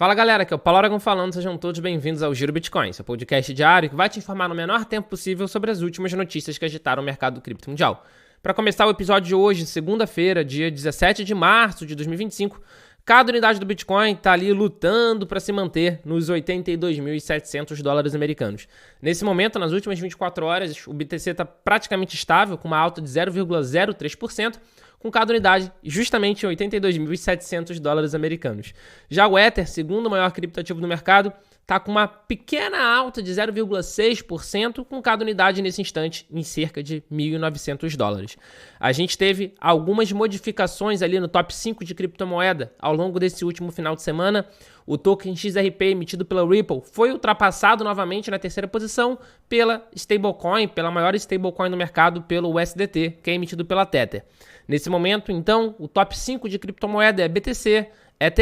Fala galera, aqui é o Paulo Aragão falando, sejam todos bem-vindos ao Giro Bitcoin, seu podcast diário que vai te informar no menor tempo possível sobre as últimas notícias que agitaram o mercado cripto mundial. Para começar o episódio de hoje, segunda-feira, dia 17 de março de 2025, cada unidade do Bitcoin está ali lutando para se manter nos 82.700 dólares americanos. Nesse momento, nas últimas 24 horas, o BTC está praticamente estável, com uma alta de 0,03%, com cada unidade justamente em 82.700 dólares americanos. Já o Ether, segundo maior criptoativo do mercado, está com uma pequena alta de 0,6%, com cada unidade nesse instante em cerca de 1.900 dólares. A gente teve algumas modificações ali no top 5 de criptomoeda ao longo desse último final de semana. O token XRP emitido pela Ripple foi ultrapassado novamente na terceira posição pela stablecoin, pela maior stablecoin do mercado, pelo USDT, que é emitido pela Tether. Nesse momento, então, o top 5 de criptomoeda é BTC, ETH,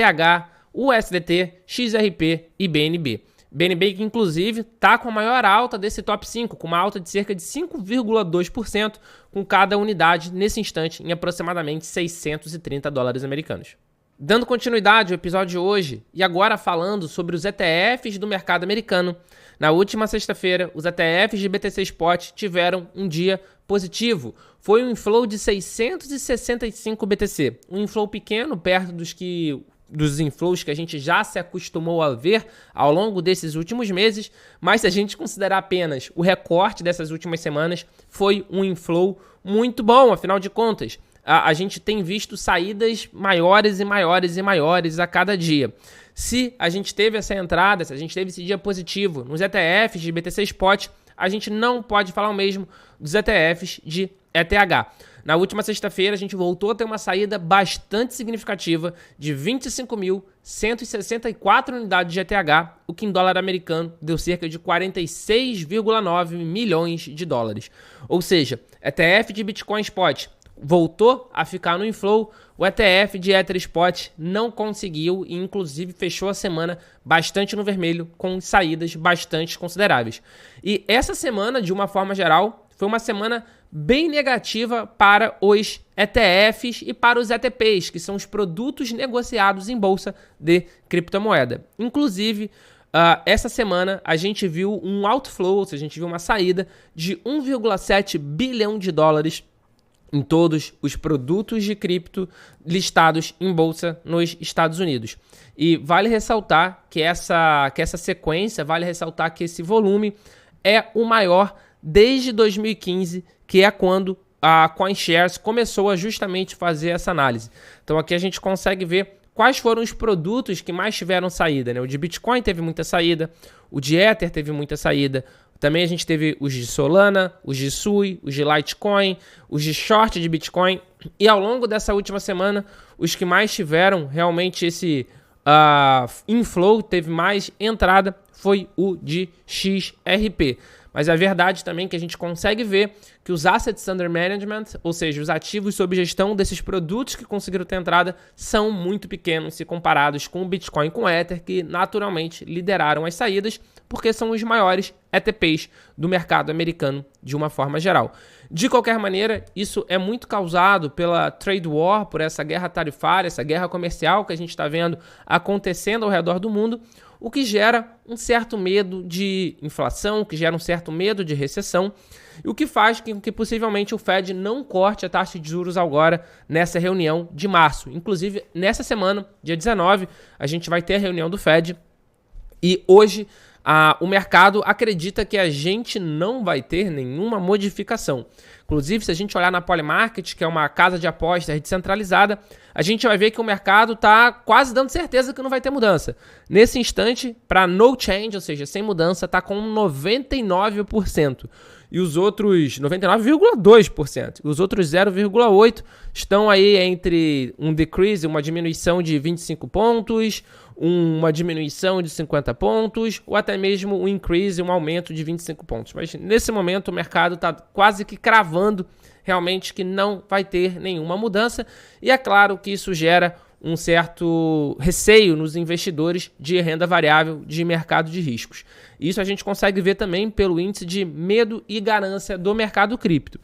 USDT, XRP e BNB. BNB que, inclusive, está com a maior alta desse top 5, com uma alta de cerca de 5,2%, com cada unidade, nesse instante, em aproximadamente 630 dólares americanos. Dando continuidade ao episódio de hoje, e agora falando sobre os ETFs do mercado americano, na última sexta-feira, os ETFs de BTC Spot tiveram um dia positivo. Foi um inflow de 665 BTC, um inflow pequeno, perto dos inflows que a gente já se acostumou a ver ao longo desses últimos meses, mas se a gente considerar apenas o recorte dessas últimas semanas, foi um inflow muito bom, afinal de contas. A gente tem visto saídas maiores e maiores e maiores a cada dia. Se a gente teve essa entrada, se a gente teve esse dia positivo nos ETFs de BTC Spot, a gente não pode falar o mesmo dos ETFs de ETH. Na última sexta-feira, a gente voltou a ter uma saída bastante significativa de 25.164 unidades de ETH, o que em dólar americano deu cerca de 46,9 milhões de dólares. Ou seja, ETF de Bitcoin Spot voltou a ficar no inflow, o ETF de Ether Spot não conseguiu e inclusive fechou a semana bastante no vermelho, com saídas bastante consideráveis. E essa semana, de uma forma geral, foi uma semana bem negativa para os ETFs e para os ETPs, que são os produtos negociados em bolsa de criptomoeda. Inclusive, essa semana a gente viu um outflow, ou seja, a gente viu uma saída de 1,7 bilhão de dólares em todos os produtos de cripto listados em bolsa nos Estados Unidos. E vale ressaltar que essa sequência, vale ressaltar que esse volume é o maior desde 2015, que é quando a CoinShares começou a justamente fazer essa análise. Então aqui a gente consegue ver quais foram os produtos que mais tiveram saída, né? O de Bitcoin teve muita saída, o de Ether teve muita saída, também a gente teve os de Solana, os de Sui, os de Litecoin, os de short de Bitcoin. E ao longo dessa última semana, os que mais tiveram realmente esse inflow, teve mais entrada, foi o de XRP. Mas a verdade também é que a gente consegue ver que os assets under management, ou seja, os ativos sob gestão desses produtos que conseguiram ter entrada, são muito pequenos se comparados com o Bitcoin e com o Ether, que naturalmente lideraram as saídas, porque são os maiores ETPs do mercado americano de uma forma geral. De qualquer maneira, isso é muito causado pela trade war, por essa guerra tarifária, essa guerra comercial que a gente está vendo acontecendo ao redor do mundo, o que gera um certo medo de inflação, o que gera um certo medo de recessão, e o que faz com que possivelmente o Fed não corte a taxa de juros agora nessa reunião de março. Inclusive, nessa semana, dia 19, a gente vai ter a reunião do Fed, e hoje o mercado acredita que a gente não vai ter nenhuma modificação. Inclusive, se a gente olhar na Polymarket, que é uma casa de apostas descentralizada, a gente vai ver que o mercado está quase dando certeza que não vai ter mudança. Nesse instante, para no change, ou seja, sem mudança, está com 99%. E os outros 99,2%. Os outros 0,8% estão aí entre um decrease, uma diminuição de 25 pontos, uma diminuição de 50 pontos, ou até mesmo um increase, um aumento de 25 pontos. Mas nesse momento o mercado está quase que cravando realmente que não vai ter nenhuma mudança. E é claro que isso gera um certo receio nos investidores de renda variável de mercado de riscos. Isso a gente consegue ver também pelo índice de medo e ganância do mercado cripto.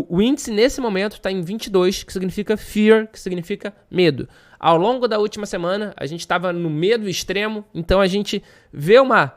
O índice nesse momento está em 22, que significa fear, que significa medo. Ao longo da última semana, a gente estava no medo extremo, então a gente vê uma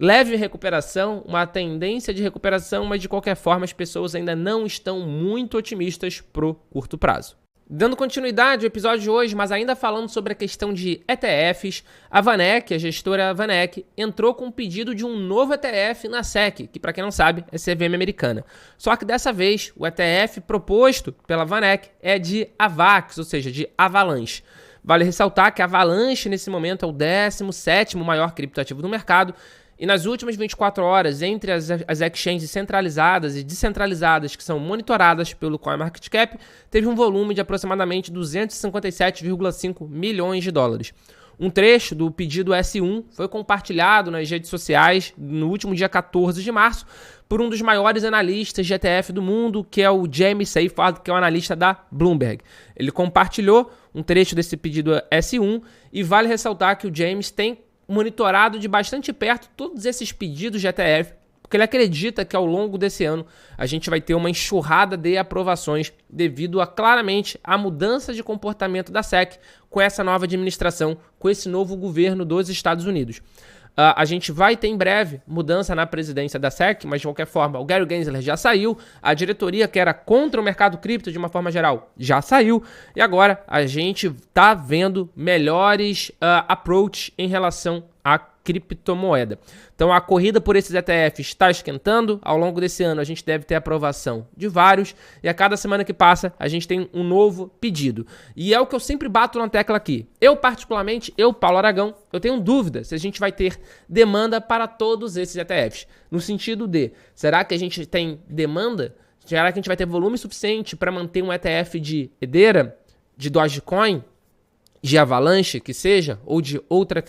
leve recuperação, uma tendência de recuperação, mas de qualquer forma as pessoas ainda não estão muito otimistas pro curto prazo. Dando continuidade ao episódio de hoje, mas ainda falando sobre a questão de ETFs, a VanEck, a gestora VanEck, entrou com um pedido de um novo ETF na SEC, que para quem não sabe é CVM americana. Só que dessa vez o ETF proposto pela VanEck é de AVAX, ou seja, de Avalanche. Vale ressaltar que a Avalanche nesse momento é o 17º maior criptoativo do mercado. E nas últimas 24 horas, entre as exchanges centralizadas e descentralizadas que são monitoradas pelo CoinMarketCap, teve um volume de aproximadamente 257,5 milhões de dólares. Um trecho do pedido S1 foi compartilhado nas redes sociais no último dia 14 de março por um dos maiores analistas de ETF do mundo, que é o James Seyfarth, que é o analista da Bloomberg. Ele compartilhou um trecho desse pedido S1 e vale ressaltar que o James tem monitorado de bastante perto todos esses pedidos de ETF, porque ele acredita que ao longo desse ano a gente vai ter uma enxurrada de aprovações devido a, claramente, a mudança de comportamento da SEC com essa nova administração, com esse novo governo dos Estados Unidos. A gente vai ter em breve mudança na presidência da SEC, mas de qualquer forma o Gary Gensler já saiu, a diretoria que era contra o mercado cripto de uma forma geral já saiu, e agora a gente está vendo melhores approach em relação à criptomoeda. Então a corrida por esses ETFs está esquentando, ao longo desse ano a gente deve ter aprovação de vários, e a cada semana que passa a gente tem um novo pedido. E é o que eu sempre bato na tecla aqui. Eu particularmente, Paulo Aragão, eu tenho dúvida se a gente vai ter demanda para todos esses ETFs. No sentido de, será que a gente tem demanda? Será que a gente vai ter volume suficiente para manter um ETF de Hedera, de Dogecoin, de Avalanche, que seja, ou de outra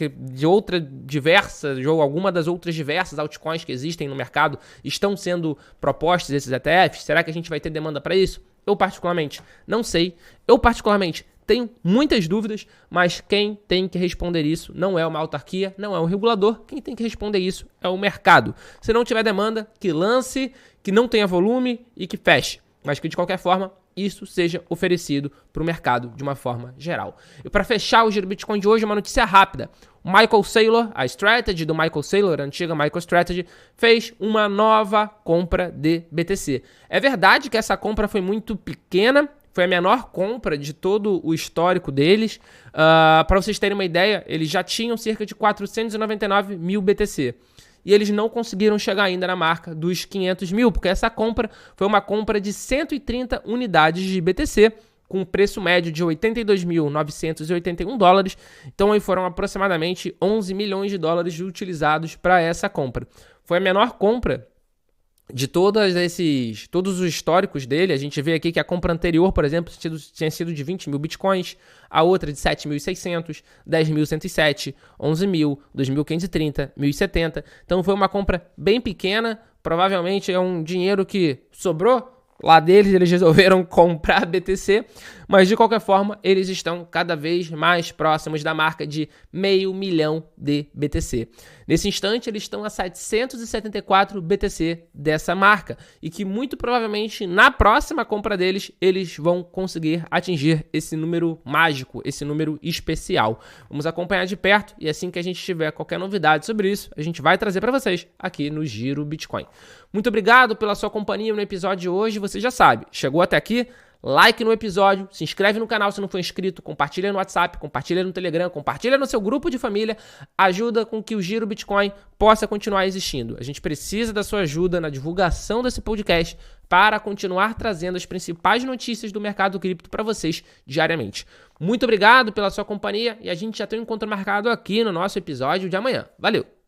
diversa, ou alguma das outras diversas altcoins que existem no mercado estão sendo propostos esses ETFs? Será que a gente vai ter demanda para isso? Eu particularmente não sei. Eu particularmente tenho muitas dúvidas, mas quem tem que responder isso não é uma autarquia, não é um regulador. Quem tem que responder isso é o mercado. Se não tiver demanda, que lance, que não tenha volume e que feche. Mas que de qualquer forma isso seja oferecido para o mercado de uma forma geral. E para fechar o Giro Bitcoin de hoje, uma notícia rápida. O Michael Saylor, a strategy do Michael Saylor, a antiga MicroStrategy, fez uma nova compra de BTC. É verdade que essa compra foi muito pequena, foi a menor compra de todo o histórico deles. Para vocês terem uma ideia, eles já tinham cerca de 499 mil BTC. E eles não conseguiram chegar ainda na marca dos 500 mil, porque essa compra foi uma compra de 130 unidades de BTC, com preço médio de 82.981 dólares. Então aí foram aproximadamente 11 milhões de dólares utilizados para essa compra. Foi a menor compra de todos os históricos dele. A gente vê aqui que a compra anterior, por exemplo, tinha sido de 20 mil bitcoins, a outra de 7.600, 10.107, 11.000, 2.530, 1.070. Então foi uma compra bem pequena, provavelmente é um dinheiro que sobrou lá deles, eles resolveram comprar BTC, mas de qualquer forma eles estão cada vez mais próximos da marca de 500 mil de BTC. Nesse instante eles estão a 774 BTC dessa marca e que muito provavelmente na próxima compra deles eles vão conseguir atingir esse número mágico, esse número especial. Vamos acompanhar de perto e assim que a gente tiver qualquer novidade sobre isso, a gente vai trazer para vocês aqui no Giro Bitcoin. Muito obrigado pela sua companhia no episódio de hoje. Você já sabe, chegou até aqui, like no episódio, se inscreve no canal se não for inscrito, compartilha no WhatsApp, compartilha no Telegram, compartilha no seu grupo de família, ajuda com que o Giro Bitcoin possa continuar existindo. A gente precisa da sua ajuda na divulgação desse podcast para continuar trazendo as principais notícias do mercado cripto para vocês diariamente. Muito obrigado pela sua companhia e a gente já tem um encontro marcado aqui no nosso episódio de amanhã. Valeu!